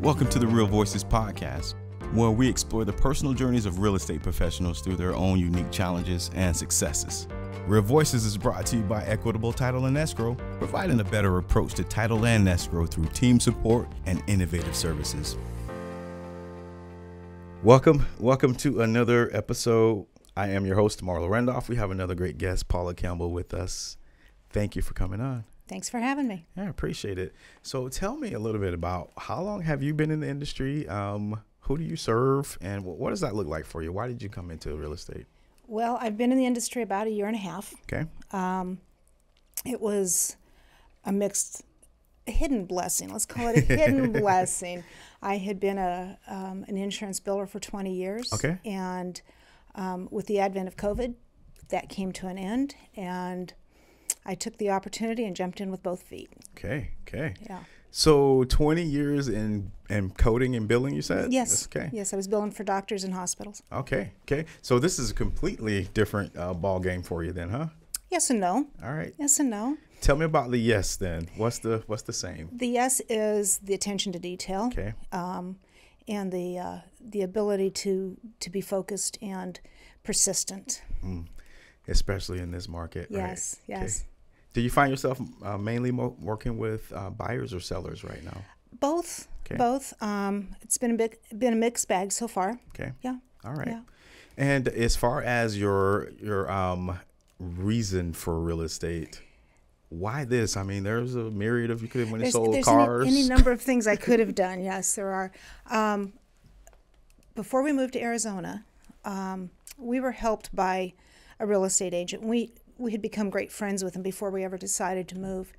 Welcome to the Real Voices podcast, where we explore the personal journeys of real estate professionals through their own unique challenges and successes. Real Voices is brought to you by Equitable Title and Escrow, providing a better approach to title and escrow through team support and innovative services. Welcome to another episode. I am your host, Marla Randolph. We have another great guest, Paula Campbell, with us. Thank you for coming on. Thanks for having me. Yeah, I appreciate it. So tell me a little bit about how long have you been in the industry? Who do you serve? And what does that look like for you? Why did you come into real estate? Well, I've been in the industry about a year and a half. Okay. It was a hidden blessing. Let's call it a hidden blessing. I had been an insurance builder for 20 years. Okay. And with the advent of COVID, that came to an end. And I took the opportunity and jumped in with both feet. Okay. Yeah. So 20 years in coding and billing, you said? Yes. Okay. Yes, I was billing for doctors and hospitals. Okay. So this is a completely different ball game for you then, huh? Yes and no. All right. Yes and no. Tell me about the yes then. What's the same? The yes is the attention to detail. Okay. And the ability to be focused and persistent. Especially in this market. Yes, right? yes. Okay. Do you find yourself mainly working with buyers or sellers right now? Both. Okay. Both. It's been a mixed bag so far. Okay. Yeah. All right. Yeah. And as far as your reason for real estate, why this? I mean, there's a myriad of, you could have went and sold cars. Any number of things I could have done. Yes, there are. Before we moved to Arizona, we were helped by a real estate agent. We had become great friends with him before we ever decided to move.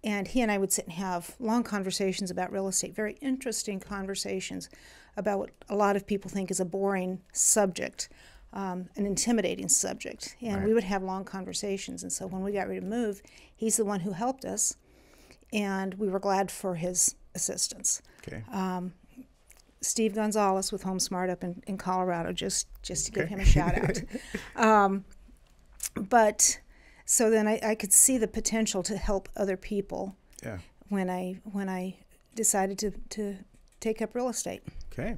And he and I would sit and have long conversations about real estate, very interesting conversations about what a lot of people think is a boring subject, an intimidating subject. And Right. we would have long conversations. And so when we got ready to move, he's the one who helped us. And we were glad for his assistance. Okay. Steve Gonzalez with HomeSmart up in Colorado, just to give him a shout out. But so then I could see the potential to help other people. Yeah. When I decided to take up real estate. Okay.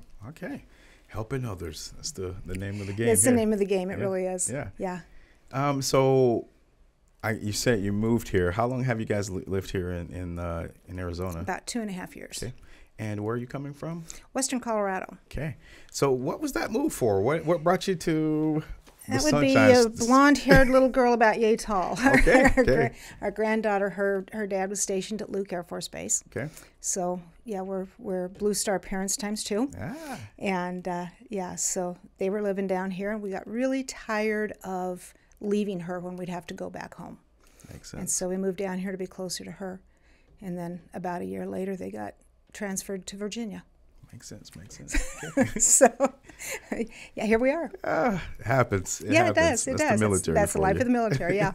Helping others. That's the name of the game. It's here. the name of the game. It Yeah. really is. Yeah. Yeah. So you said you moved here. How long have you guys lived here in Arizona? About 2.5 years. Okay. And where are you coming from? Western Colorado. Okay. So what was that move for? What brought you to the That would be Sunshine a blonde-haired little girl about yay tall. Okay. Our granddaughter, her dad was stationed at Luke Air Force Base. Okay. So yeah, we're Blue Star parents times 2. Ah. And so they were living down here, and we got really tired of leaving her when we'd have to go back home. Makes And sense. so we moved down here to be closer to her. And then about a year later, they got transferred to Virginia. Makes sense. Okay. So, yeah, here we are. It happens. It does. That's the military. That's the for life you. of the military, yeah.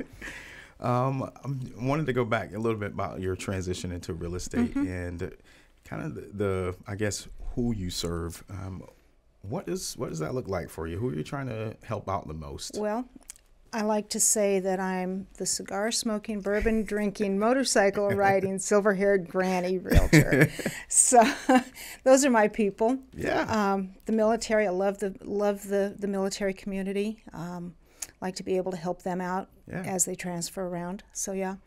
I wanted to go back a little bit about your transition into real estate Mm-hmm. and kind of the I guess who you serve. What does that look like for you? Who are you trying to help out the most? Well, I like to say that I'm the cigar-smoking, bourbon-drinking, motorcycle-riding, silver-haired Granny Realtor. So those are my people. Yeah. The military, I love the military community. Like to be able to help them out as they transfer around. So, yeah.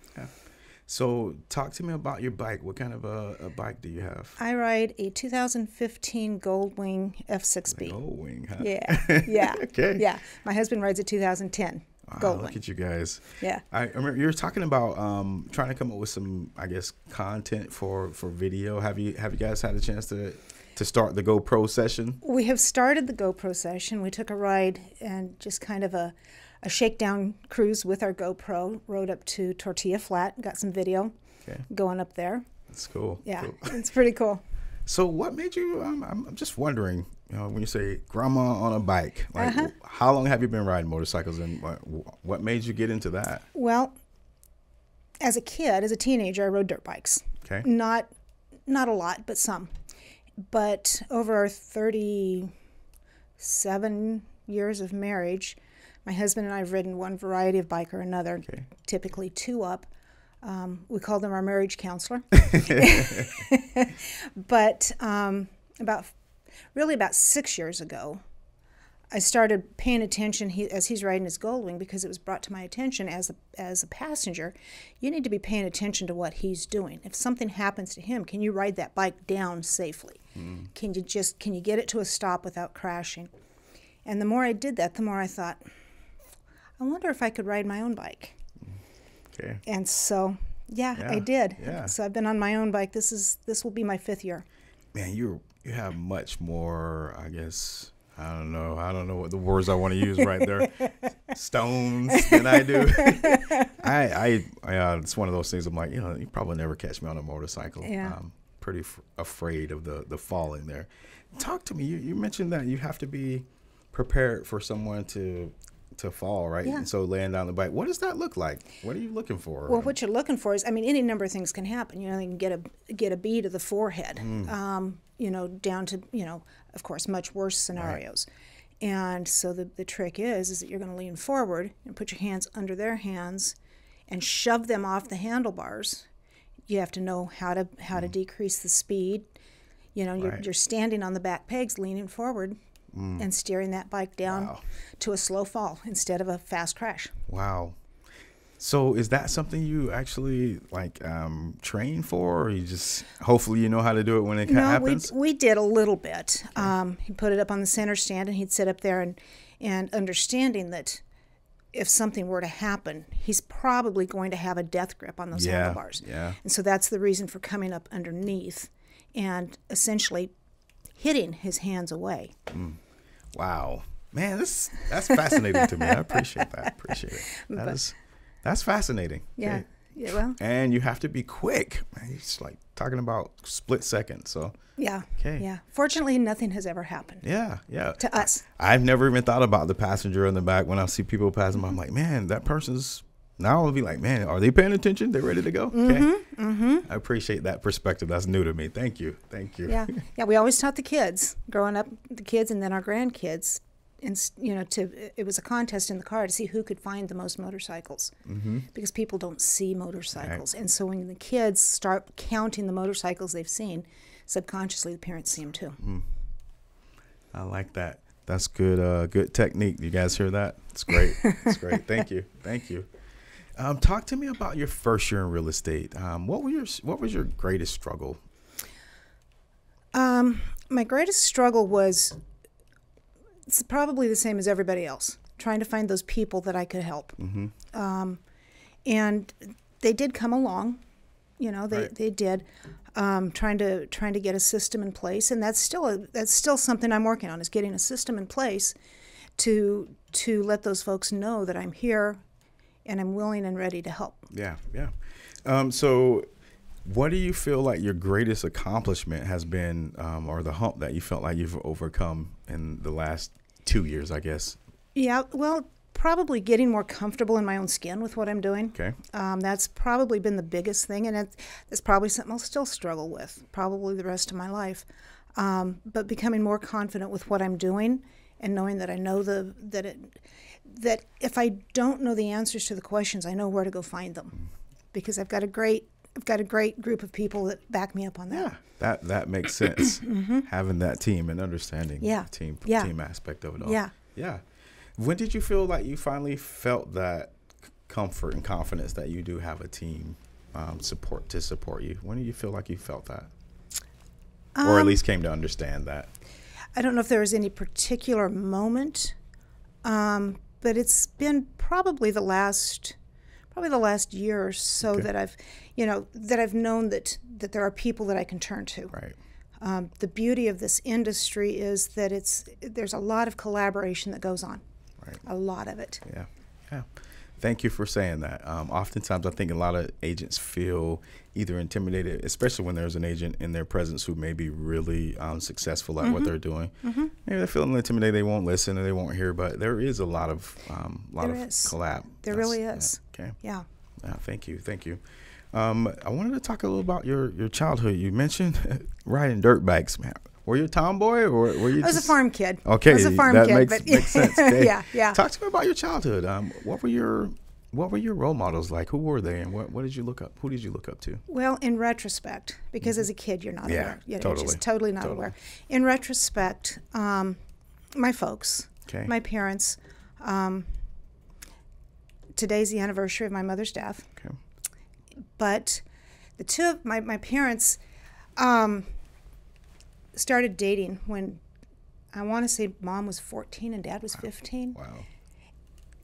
So talk to me about your bike. What kind of a bike do you have? I ride a 2015 Goldwing F6B. Goldwing, huh? Yeah. Okay. Yeah. My husband rides a 2010 Wow, Goldwing. look at you guys. Yeah. I remember you were talking about trying to come up with some, I guess, content for video. Have you guys had a chance to start the GoPro session? We have started the GoPro session. We took a ride and just kind of a shakedown cruise with our GoPro, rode up to Tortilla Flat, got some video going up there. That's cool. Yeah, Cool. It's pretty cool. So what made you, I'm just wondering, when you say grandma on a bike, like how long have you been riding motorcycles and what made you get into that? Well, as a teenager, I rode dirt bikes. Okay. Not a lot, but some. But over our 37 years of marriage, my husband and I have ridden one variety of bike or another, typically 2 up. We call them our marriage counselor. But about 6 years ago, I started paying attention as he's riding his Goldwing, because it was brought to my attention as a passenger, you need to be paying attention to what he's doing. If something happens to him, can you ride that bike down safely? Can you get it to a stop without crashing? And the more I did that, the more I thought, I wonder if I could ride my own bike. Okay. And so, I did. Yeah. So I've been on my own bike. This will be my 5th year. Man, you have much more, I guess, I don't know what the words I want to use right there, stones than I do. It's one of those things I'm like, you probably never catch me on a motorcycle. Yeah. I'm pretty afraid of the falling there. Talk to me. You mentioned that you have to be prepared for someone to fall, right? Yeah. And so laying down the bike, what does that look like? What are you looking for? Well, what you're looking for is, any number of things can happen. You can get a bee to the forehead, down to, of course, much worse scenarios. Right. And so the trick is that you're going to lean forward and put your hands under their hands and shove them off the handlebars. You have to know how to decrease the speed. You're standing on the back pegs, leaning forward, and steering that bike down to a slow fall instead of a fast crash. Wow. So is that something you actually train for, or you just hopefully you know how to do it when it happens? We did a little bit. He put it up on the center stand, and he'd sit up there and understanding that if something were to happen, he's probably going to have a death grip on those handlebars. Yeah. And so that's the reason for coming up underneath and essentially hitting his hands away. Wow. Man, that's fascinating to me. I appreciate that. That's fascinating. Yeah. Okay. Yeah. Well. And you have to be quick. Man, it's like talking about split seconds. So. Yeah. Okay. Yeah. Fortunately, nothing has ever happened. Yeah. To us. I've never even thought about the passenger in the back. When I see people passing by, I'm like, man, that person's. Now I'll be like, man, are they paying attention? They're ready to go? Okay. I appreciate that perspective. That's new to me. Thank you. Yeah. We always taught the kids growing up, and then our grandkids, and it was a contest in the car to see who could find the most motorcycles, because people don't see motorcycles. Right. And so when the kids start counting the motorcycles they've seen, subconsciously the parents see them too. I like that. That's good. Good technique. You guys hear that? It's great. It's great. Thank you. Talk to me about your first year in real estate. What was your greatest struggle? My greatest struggle was, it's probably the same as everybody else, trying to find those people that I could help. And they did come along, they did, trying to get a system in place, and that's still something I'm working on, is getting a system in place to let those folks know that I'm here and I'm willing and ready to help. Yeah. So what do you feel like your greatest accomplishment has been, or the hump that you felt like you've overcome in the last 2 years, I guess? Yeah, well, probably getting more comfortable in my own skin with what I'm doing. Okay. That's probably been the biggest thing, and it's probably something I'll still struggle with, probably the rest of my life. But becoming more confident with what I'm doing, and knowing that I know that if I don't know the answers to the questions, I know where to go find them, because I've got a great group of people that back me up on that. Yeah, that makes sense. Having that team and understanding the team aspect of it all. Yeah. When did you feel like you finally felt that comfort and confidence that you do have a team support you? When did you feel like you felt that, or at least came to understand that? I don't know if there was any particular moment, but it's been probably the last year or so that I've known that there are people that I can turn to. Right. The beauty of this industry is that there's a lot of collaboration that goes on. Right. A lot of it. Yeah. Thank you for saying that. Oftentimes, I think a lot of agents feel either intimidated, especially when there's an agent in their presence who may be really successful at what they're doing. Maybe they're feeling intimidated, they won't listen or they won't hear, but there is a lot of collab. There really is. Okay. Yeah. Thank you. I wanted to talk a little about your childhood. You mentioned riding dirt bikes, man. Were you a tomboy, or were you? I was a farm kid. Okay, I was a farm that kid, makes sense. Okay. Yeah. Talk to me about your childhood. What were your What were your role models like? Who were they, and what did you look up? Who did you look up to? Well, in retrospect, because as a kid you're not aware. You're just totally not aware. In retrospect, my folks, my parents. Today's the anniversary of my mother's death. Okay. But the two of my parents started dating when I want to say mom was 14 and dad was 15. Wow.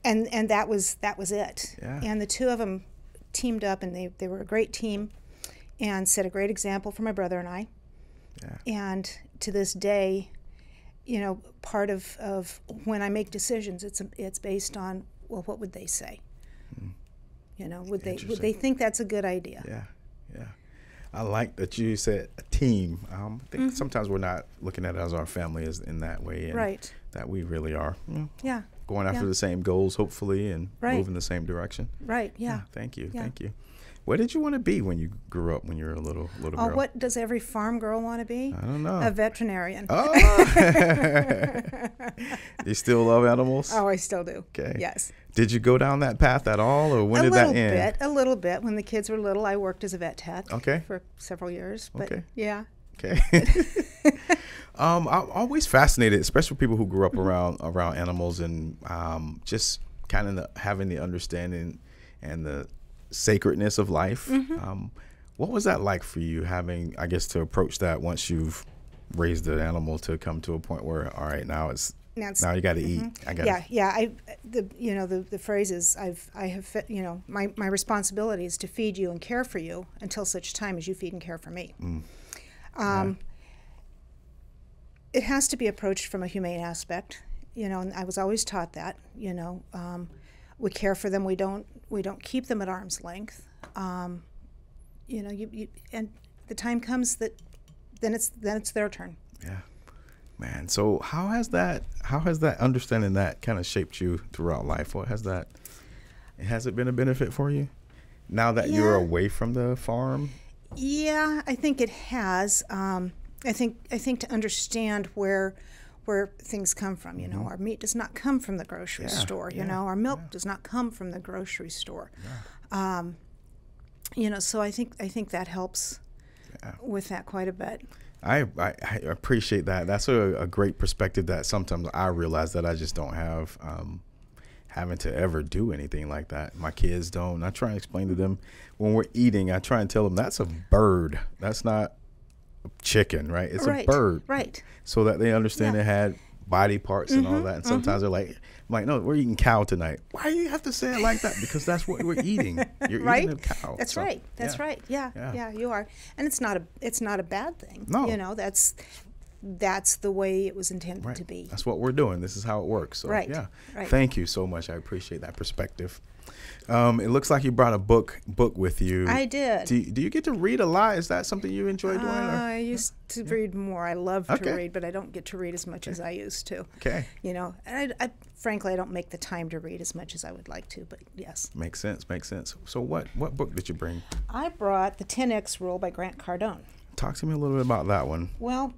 And that was it. Yeah. And the two of them teamed up, and they were a great team and set a great example for my brother and I. Yeah. And to this day, you know, part of when I make decisions, it's based on, well, what would they say? You know, would they think that's a good idea? Yeah. I like that you said a team. I think sometimes we're not looking at it as our family as in that way, and that we really are. Yeah. Going after the same goals, hopefully, and moving the same direction. Right. Yeah. Thank you. What did you want to be when you grew up, when you were a little girl? Oh, what does every farm girl want to be? I don't know. A veterinarian. Oh. You still love animals? Oh, I still do. Okay. Yes. Did you go down that path at all, or when did that end? A little bit. When the kids were little, I worked as a vet tech. Okay. For several years. But okay. Yeah. Okay. I'm always fascinated, especially people who grew up around animals, and just kind of having the understanding and the sacredness of life. What was that like for you, having, I guess, to approach that once you've raised an animal to come to a point where, all right, now you got to eat. The phrase is my responsibility is to feed you and care for you until such time as you feed and care for me. It has to be approached from a humane aspect, you know, and I was always taught that, you know, we care for them. We don't keep them at arm's length. You know, you and the time comes that then it's their turn. Yeah, man. So how has that understanding that kind of shaped you throughout life? Has it been a benefit for you now that you're away from the farm? Yeah, I think it has. I think to understand where things come from, you know, our meat does not come from the grocery store, you know, our milk does not come from the grocery store. You know, so I think that helps with that quite a bit. I appreciate that. That's a great perspective that sometimes I realize that I just don't have, having to ever do anything like that. My kids don't. I try and explain to them when we're eating, I try and tell them that's a bird. That's not chicken, right? It's a bird, right? So that they understand it had body parts and all that. And sometimes they're like, no, we're eating cow tonight. Why do you have to say it like that? Because that's what we're eating. You're eating a cow. That's right. That's right. Yeah, you are. And it's not a bad thing. No. You know, that's the way it was intended to be. That's what we're doing. This is how it works. So thank you so much. I appreciate that perspective. It looks like you brought a book with you. I did. Do you get to read a lot? Is that something you enjoy doing? I used to read more. I love to read, but I don't get to read as much as I used to. Okay. You know, and I frankly, I don't make the time to read as much as I would like to, but yes. Makes sense. So what book did you bring? I brought The 10X Rule by Grant Cardone. Talk to me a little bit about that one. Well,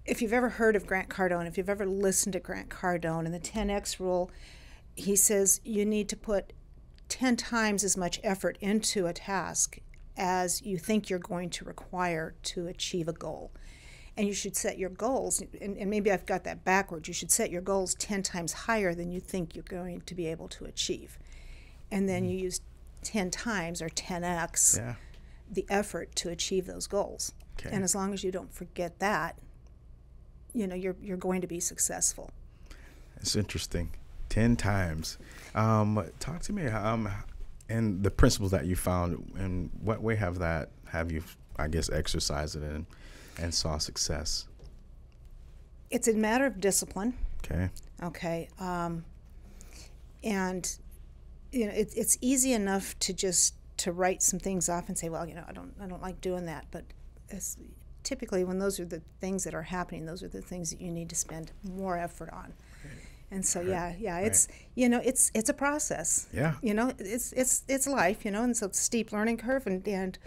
if you've ever heard of Grant Cardone, if you've ever listened to Grant Cardone and the 10X Rule, he says you need to put 10 times as much effort into a task as you think you're going to require to achieve a goal. And you should set your goals, and maybe I've got that backwards, you should set your goals 10 times higher than you think you're going to be able to achieve. And then you use 10 times or 10x the effort to achieve those goals. Okay. And as long as you don't forget that, you know, you're going to be successful. It's interesting. 10 times. Talk to me and the principles that you found, and what way have you, I guess, exercised it in and saw success? It's a matter of discipline. Okay. And you know, it's easy enough to write some things off and say, well, you know, I don't like doing that, but typically when those are the things that are happening, those are the things that you need to spend more effort on. And so it's you know, it's a process. Yeah. You know, it's life, you know, and so it's a steep learning curve, and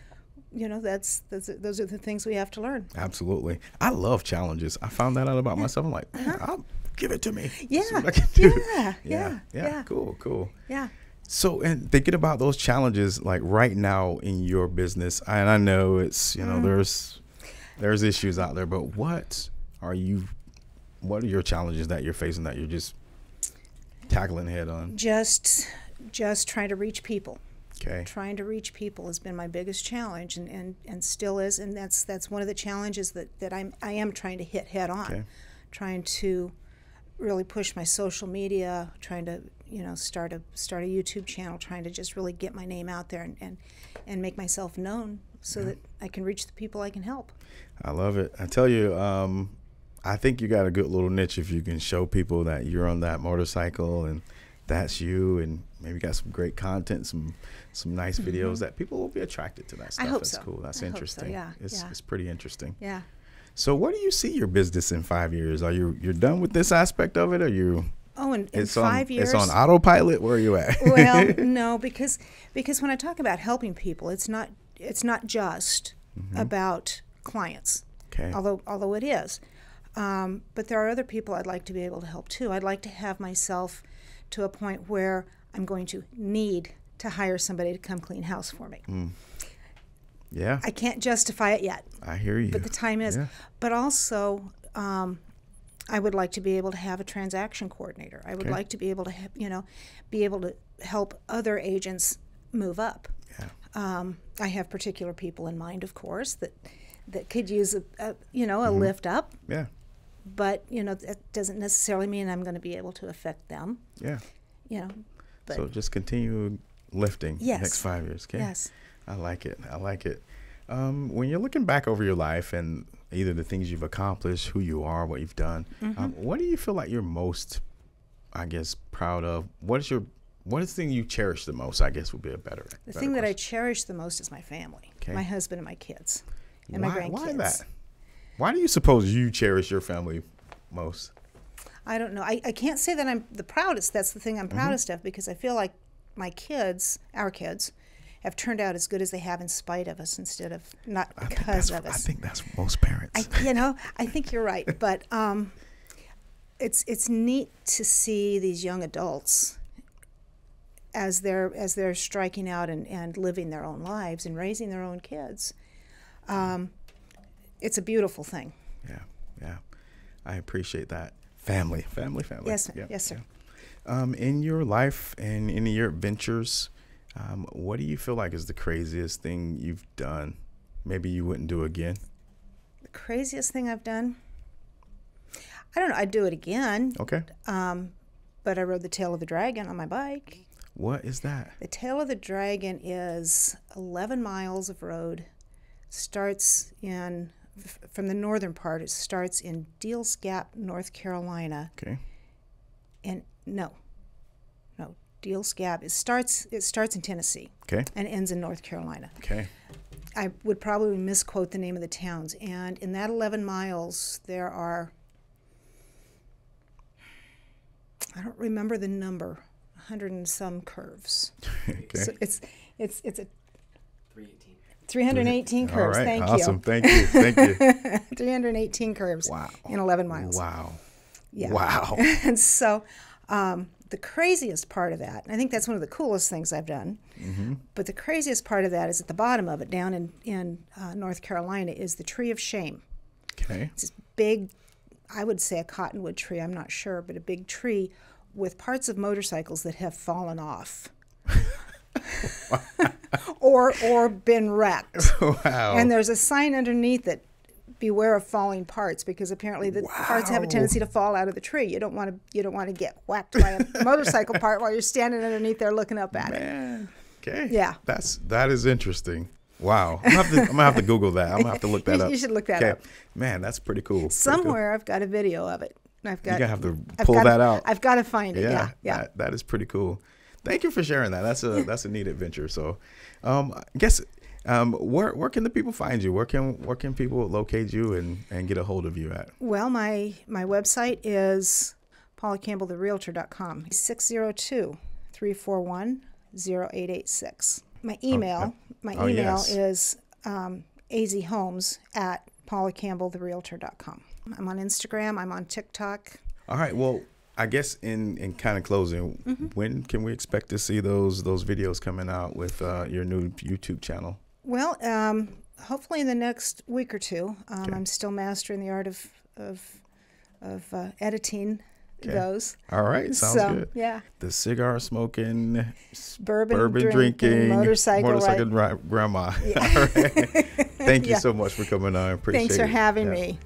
you know, those are the things we have to learn. Absolutely. I love challenges. I found that out about myself. I'm like, man, give it to me. Yeah. See what I can do. Yeah. Cool. Yeah. So, and thinking about those challenges, like right now in your business, and I know it's, you know, there's issues out there, but what are your challenges that you're facing that you're just tackling head on? Just trying to reach people. Okay. Trying to reach people has been my biggest challenge, and still is, and that's one of the challenges that I am trying to hit head on. Okay. Trying to really push my social media, trying to, you know, start a YouTube channel, trying to just really get my name out there and make myself known so that I can reach the people I can help. I love it. I tell you, I think you got a good little niche if you can show people that you're on that motorcycle and that's you, and maybe got some great content, some nice videos that people will be attracted to that stuff. I hope That's so. cool. That's I hope interesting. so. Yeah. It's pretty interesting. Yeah. So where do you see your business in 5 years? Are you're done with this aspect of it? Or you? Oh, in 5 years. It's on autopilot. Where are you at? Well, no, because when I talk about helping people, it's not just about clients. Okay. Although it is, but there are other people I'd like to be able to help too. I'd like to have myself to a point where I'm going to need to hire somebody to come clean house for me. Yeah. I can't justify it yet. I hear you. But the time is. Yeah. But also, I would like to be able to have a transaction coordinator. I would like to be able to, be able to help other agents move up. Yeah. I have particular people in mind, of course, that could use a lift up. Yeah. But that doesn't necessarily mean I'm going to be able to affect them. Yeah. But So just continue lifting the next 5 years. Okay. Yes. I like it. When you're looking back over your life and either the things you've accomplished, who you are, what you've done, what do you feel like you're most, I guess, proud of? What is the thing you cherish the most, I guess, would be a better The thing that I question. cherish the most is my family, Okay. my husband and my kids, and my grandkids. Why that? Why do you suppose you cherish your family most? I don't know. I can't say that I'm the proudest. That's the thing I'm proudest of, because I feel like our kids, have turned out as good as they have in spite of us, instead of not because of us. I think that's most parents. I think you're right. But it's neat to see these young adults as they're striking out and living their own lives and raising their own kids. It's a beautiful thing. Yeah. I appreciate that. Family. Yes, Yeah. yes, sir. In your life and in your adventures, what do you feel like is the craziest thing you've done? Maybe you wouldn't do again? The craziest thing I've done? I don't know. I'd do it again. Okay. But I rode the Tail of the Dragon on my bike. What is that? The Tail of the Dragon is 11 miles of road. Starts from the northern part. It starts in Deals Gap, North Carolina. Okay. And no, Deals Gap. It starts in Tennessee. Okay. And ends in North Carolina. Okay. I would probably misquote the name of the towns. And in that 11 miles, there are, I don't remember the number, 100 and some curves. Okay. So it's a 318 curves. All right. Thank Awesome. you. Thank you. 318 curves. Wow. In 11 miles. Wow. Yeah. Wow. And so the craziest part of that, and I think that's one of the coolest things I've done, but the craziest part of that is at the bottom of it, down in North Carolina, is the Tree of Shame. Okay. It's this big, I would say a cottonwood tree, I'm not sure, but a big tree with parts of motorcycles that have fallen off. or been wrecked. Wow. And there's a sign underneath it, beware of falling parts, because apparently the parts have a tendency to fall out of the tree. You don't want to get whacked by a motorcycle part while you're standing underneath there looking up at it. Man. Okay. Yeah. That is interesting. Wow. I'm gonna have to Google that. I'm gonna have to look that up. You should look that Okay. up. Man, that's pretty cool. Somewhere I've got a video of it. You're gonna have to pull that out. I've got to find it. Yeah. That is pretty cool. Thank you for sharing that. That's a neat adventure. So, I guess where can the people find you? Where can people locate you and get a hold of you at? Well, my website is paulacampbelltherealtor.com. 602-341-0886. My email is azhomes@paulacampbelltherealtor.com. I'm on Instagram. I'm on TikTok. All right. Well, I guess in kind of closing, when can we expect to see those videos coming out with your new YouTube channel? Well, hopefully in the next week or two. I'm still mastering the art of editing those. All right, sounds good. Yeah. The cigar smoking, bourbon drinking, motorcycle grandma. Yeah. All right. Thank you so much for coming on. Appreciate it. Thanks for having me.